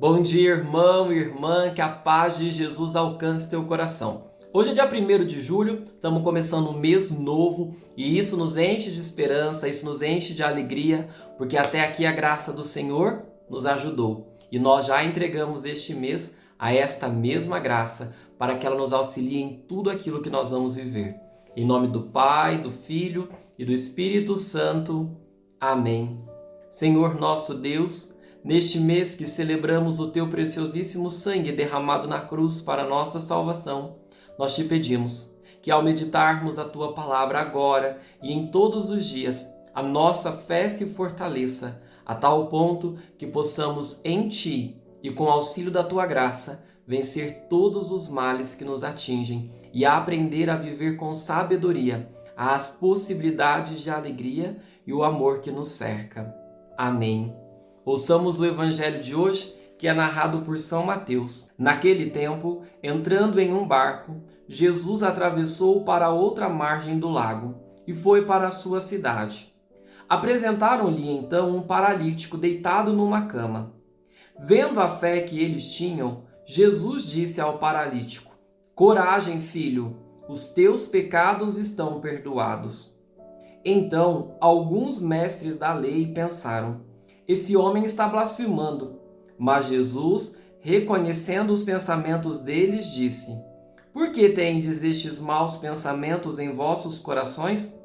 Bom dia, irmão e irmã, que a paz de Jesus alcance teu coração. Hoje é dia 1º de julho, estamos começando um mês novo e isso nos enche de esperança, isso nos enche de alegria, porque até aqui a graça do Senhor nos ajudou. E nós já entregamos este mês a esta mesma graça, para que ela nos auxilie em tudo aquilo que nós vamos viver. Em nome do Pai, do Filho e do Espírito Santo. Amém. Senhor nosso Deus, neste mês que celebramos o Teu preciosíssimo sangue derramado na cruz para a nossa salvação, nós te pedimos que ao meditarmos a Tua palavra agora e em todos os dias, a nossa fé se fortaleça a tal ponto que possamos em Ti e com o auxílio da Tua graça vencer todos os males que nos atingem e aprender a viver com sabedoria as possibilidades de alegria e o amor que nos cerca. Amém. Ouçamos o evangelho de hoje, que é narrado por São Mateus. Naquele tempo, entrando em um barco, Jesus atravessou para outra margem do lago e foi para a sua cidade. Apresentaram-lhe então um paralítico deitado numa cama. Vendo a fé que eles tinham, Jesus disse ao paralítico: "Coragem, filho, os teus pecados estão perdoados." Então, alguns mestres da lei pensaram: "Esse homem está blasfemando." Mas Jesus, reconhecendo os pensamentos deles, disse: "Por que tendes estes maus pensamentos em vossos corações?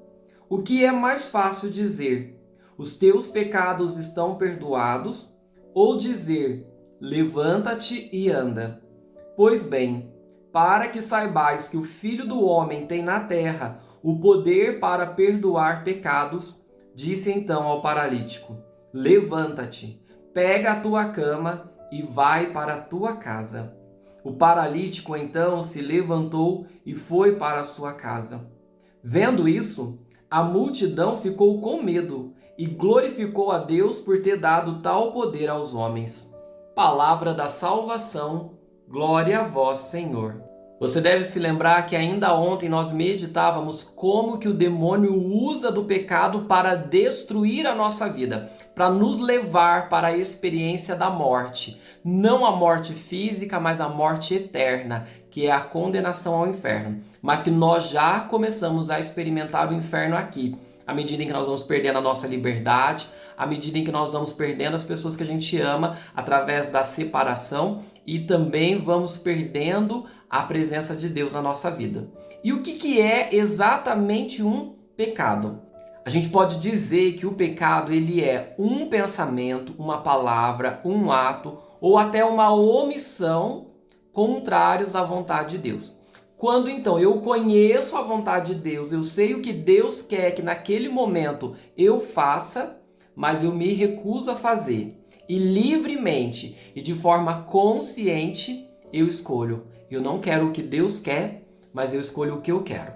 O que é mais fácil dizer: os teus pecados estão perdoados, ou dizer: levanta-te e anda? Pois bem, para que saibais que o Filho do Homem tem na terra o poder para perdoar pecados, disse então ao paralítico: levanta-te, pega a tua cama e vai para a tua casa. O paralítico então se levantou e foi para a sua casa. Vendo isso, a multidão ficou com medo e glorificou a Deus por ter dado tal poder aos homens. Palavra da salvação, glória a vós, Senhor. Você deve se lembrar que ainda ontem nós meditávamos como que o demônio usa do pecado para destruir a nossa vida, para nos levar para a experiência da morte. Não a morte física, mas a morte eterna, que é a condenação ao inferno. Mas que nós já começamos a experimentar o inferno aqui, à medida em que nós vamos perdendo a nossa liberdade, à medida em que nós vamos perdendo as pessoas que a gente ama através da separação e também vamos perdendo a presença de Deus na nossa vida. E o que é exatamente um pecado? A gente pode dizer que o pecado ele é um pensamento, uma palavra, um ato ou até uma omissão contrários à vontade de Deus. Quando então eu conheço a vontade de Deus, eu sei o que Deus quer que naquele momento eu faça, mas eu me recuso a fazer. E livremente e de forma consciente eu escolho. Eu não quero o que Deus quer, mas eu escolho o que eu quero.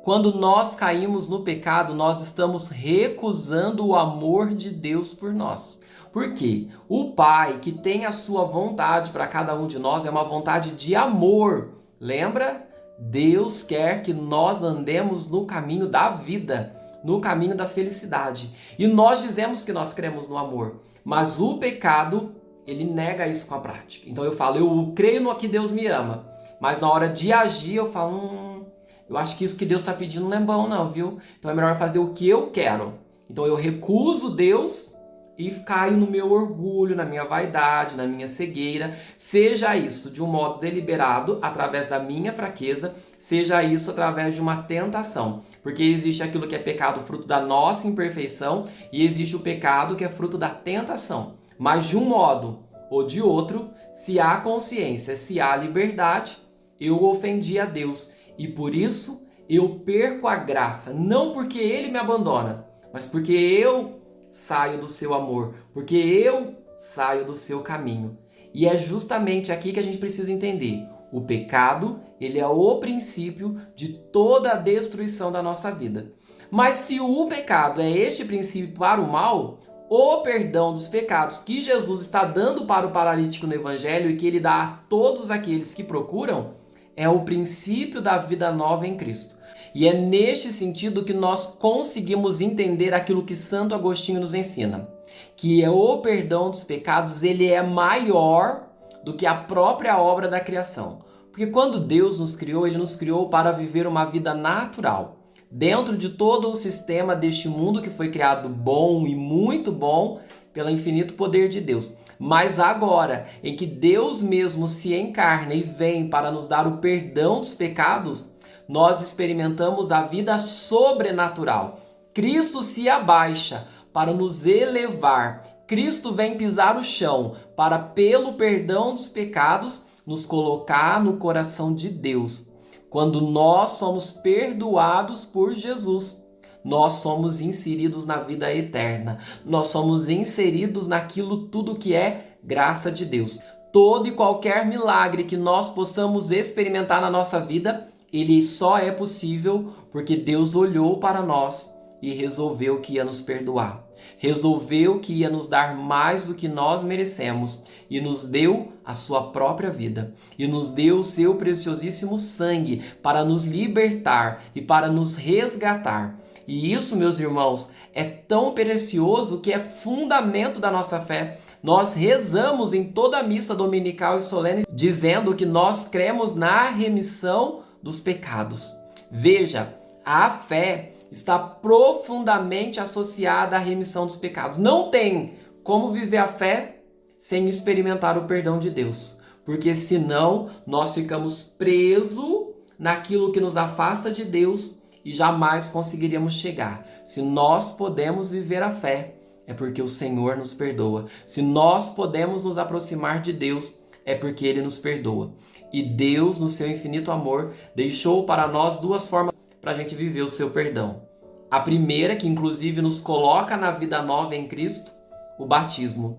Quando nós caímos no pecado, nós estamos recusando o amor de Deus por nós. Por quê? O Pai, que tem a sua vontade para cada um de nós, é uma vontade de amor. Lembra? Deus quer que nós andemos no caminho da vida, no caminho da felicidade. E nós dizemos que nós cremos no amor, mas o pecado, ele nega isso com a prática. Então eu falo, eu creio no que Deus me ama, mas na hora de agir eu falo, eu acho que isso que Deus está pedindo não é bom não, viu? Então é melhor fazer o que eu quero. Então eu recuso Deus e caio no meu orgulho, na minha vaidade, na minha cegueira, seja isso de um modo deliberado, através da minha fraqueza, seja isso através de uma tentação, porque existe aquilo que é pecado fruto da nossa imperfeição e existe o pecado que é fruto da tentação, mas de um modo ou de outro, se há consciência, se há liberdade, eu ofendi a Deus e por isso eu perco a graça, não porque Ele me abandona, mas porque eu saio do seu amor, porque eu saio do seu caminho. E é justamente aqui que a gente precisa entender. O pecado, ele é o princípio de toda a destruição da nossa vida. Mas se o pecado é este princípio para o mal, o perdão dos pecados que Jesus está dando para o paralítico no Evangelho e que ele dá a todos aqueles que procuram, é o princípio da vida nova em Cristo. E é neste sentido que nós conseguimos entender aquilo que Santo Agostinho nos ensina, que é o perdão dos pecados, ele é maior do que a própria obra da criação. Porque quando Deus nos criou, ele nos criou para viver uma vida natural, dentro de todo o sistema deste mundo que foi criado bom e muito bom pelo infinito poder de Deus. Mas agora, em que Deus mesmo se encarna e vem para nos dar o perdão dos pecados, nós experimentamos a vida sobrenatural. Cristo se abaixa para nos elevar. Cristo vem pisar o chão para, pelo perdão dos pecados, nos colocar no coração de Deus. Quando nós somos perdoados por Jesus, nós somos inseridos na vida eterna. Nós somos inseridos naquilo tudo que é graça de Deus. Todo e qualquer milagre que nós possamos experimentar na nossa vida, ele só é possível porque Deus olhou para nós e resolveu que ia nos perdoar. Resolveu que ia nos dar mais do que nós merecemos e nos deu a sua própria vida e nos deu o seu preciosíssimo sangue para nos libertar e para nos resgatar. E isso, meus irmãos, é tão precioso que é fundamento da nossa fé. Nós rezamos em toda a missa dominical e solene dizendo que nós cremos na remissão dos pecados. Veja, a fé está profundamente associada à remissão dos pecados. Não tem como viver a fé sem experimentar o perdão de Deus, porque senão nós ficamos presos naquilo que nos afasta de Deus e jamais conseguiríamos chegar. Se nós podemos viver a fé, é porque o Senhor nos perdoa. Se nós podemos nos aproximar de Deus, é porque Ele nos perdoa. E Deus, no seu infinito amor, deixou para nós duas formas para a gente viver o seu perdão. A primeira, que inclusive nos coloca na vida nova em Cristo, o batismo.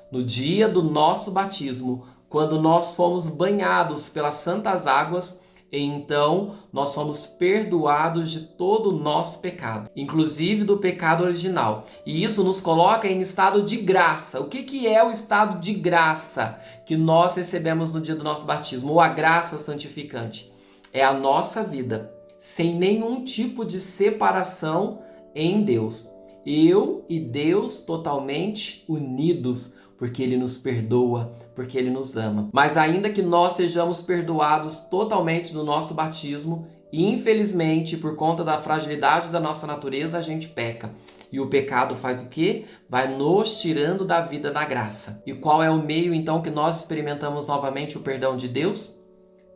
No dia do nosso batismo, quando nós fomos banhados pelas santas águas, então nós somos perdoados de todo o nosso pecado, inclusive do pecado original. E isso nos coloca em estado de graça. O que é o estado de graça que nós recebemos no dia do nosso batismo, ou a graça santificante? É a nossa vida sem nenhum tipo de separação em Deus. Eu e Deus totalmente unidos, porque Ele nos perdoa, porque Ele nos ama. Mas ainda que nós sejamos perdoados totalmente do nosso batismo, infelizmente, por conta da fragilidade da nossa natureza, a gente peca. E o pecado faz o quê? Vai nos tirando da vida da graça. E qual é o meio, então, que nós experimentamos novamente o perdão de Deus?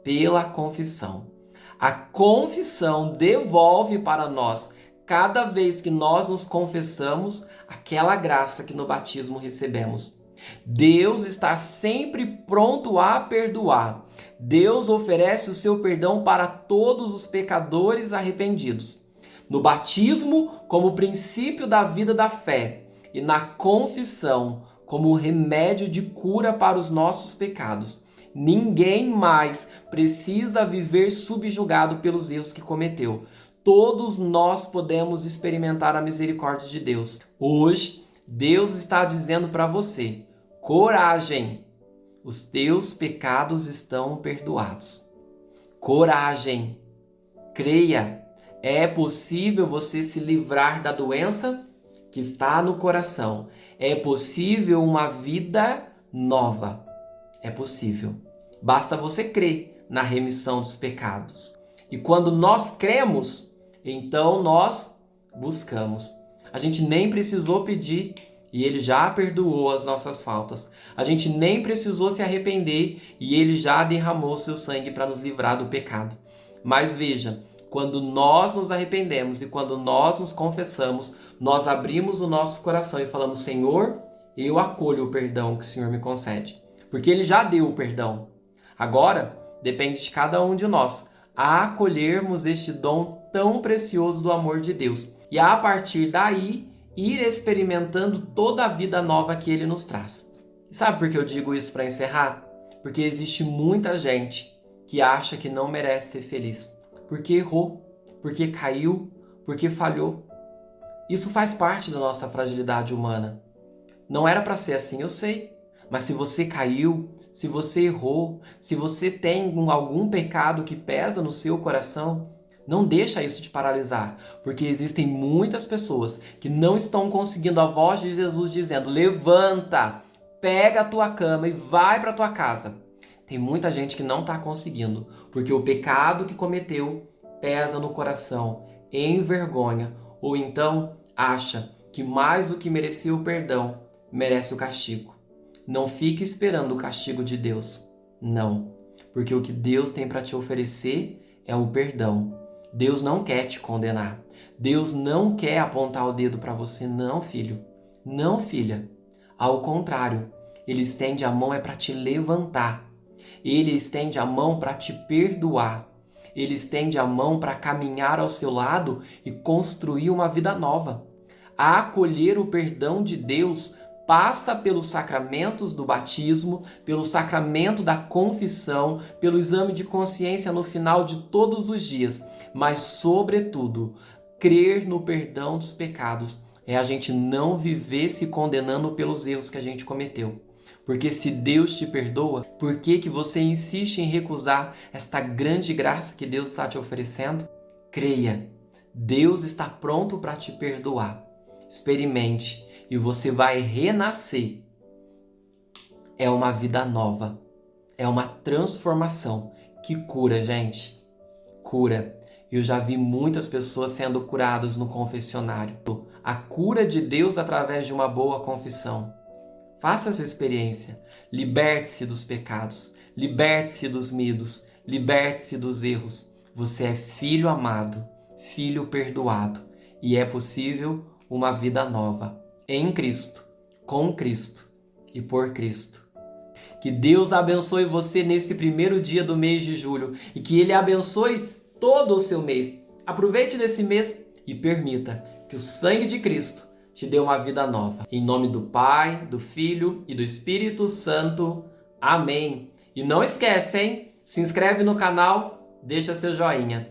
Pela confissão. A confissão devolve para nós, cada vez que nós nos confessamos, aquela graça que no batismo recebemos. Deus está sempre pronto a perdoar. Deus oferece o seu perdão para todos os pecadores arrependidos. No batismo, como princípio da vida da fé, e na confissão, como remédio de cura para os nossos pecados. Ninguém mais precisa viver subjugado pelos erros que cometeu. Todos nós podemos experimentar a misericórdia de Deus. Hoje, Deus está dizendo para você: coragem, os teus pecados estão perdoados. Coragem, creia, é possível você se livrar da doença que está no coração. É possível uma vida nova. É possível. Basta você crer na remissão dos pecados. E quando nós cremos, então nós buscamos. A gente nem precisou pedir e Ele já perdoou as nossas faltas. A gente nem precisou se arrepender e Ele já derramou seu sangue para nos livrar do pecado. Mas veja, quando nós nos arrependemos e quando nós nos confessamos, nós abrimos o nosso coração e falamos: Senhor, eu acolho o perdão que o Senhor me concede. Porque Ele já deu o perdão. Agora, depende de cada um de nós a acolhermos este dom tão precioso do amor de Deus. E a partir daí, ir experimentando toda a vida nova que Ele nos traz. E sabe por que eu digo isso para encerrar? Porque existe muita gente que acha que não merece ser feliz. Porque errou, porque caiu, porque falhou. Isso faz parte da nossa fragilidade humana. Não era para ser assim, eu sei. Mas se você caiu, se você errou, se você tem algum pecado que pesa no seu coração, Não deixa isso te paralisar, porque existem muitas pessoas que não estão conseguindo a voz de Jesus dizendo: levanta, pega a tua cama e vai para tua casa. Tem muita gente que não está conseguindo, porque o pecado que cometeu pesa no coração, envergonha, ou então acha que mais do que merecer o perdão, merece o castigo. Não fique esperando o castigo de Deus. Não, porque o que Deus tem para te oferecer é o perdão. Deus não quer te condenar. Deus não quer apontar o dedo para você, não, filho. Não, filha. Ao contrário, Ele estende a mão para te levantar. Ele estende a mão para te perdoar. Ele estende a mão para caminhar ao seu lado e construir uma vida nova. A acolher o perdão de Deus passa pelos sacramentos do batismo, pelo sacramento da confissão, pelo exame de consciência no final de todos os dias, mas, sobretudo, crer no perdão dos pecados é a gente não viver se condenando pelos erros que a gente cometeu. Porque se Deus te perdoa, por que você insiste em recusar esta grande graça que Deus está te oferecendo? Creia, Deus está pronto para te perdoar. Experimente e você vai renascer. É uma vida nova. É uma transformação que cura, gente. Cura. Eu já vi muitas pessoas sendo curadas no confessionário. A cura de Deus através de uma boa confissão. Faça essa experiência. Liberte-se dos pecados. Liberte-se dos medos. Liberte-se dos erros. Você é filho amado, filho perdoado. E é possível uma vida nova. Em Cristo, com Cristo e por Cristo. Que Deus abençoe você nesse primeiro dia do mês de julho e que Ele abençoe todo o seu mês. Aproveite desse mês e permita que o sangue de Cristo te dê uma vida nova. Em nome do Pai, do Filho e do Espírito Santo. Amém. E não esquece, hein? Se inscreve no canal, deixa seu joinha.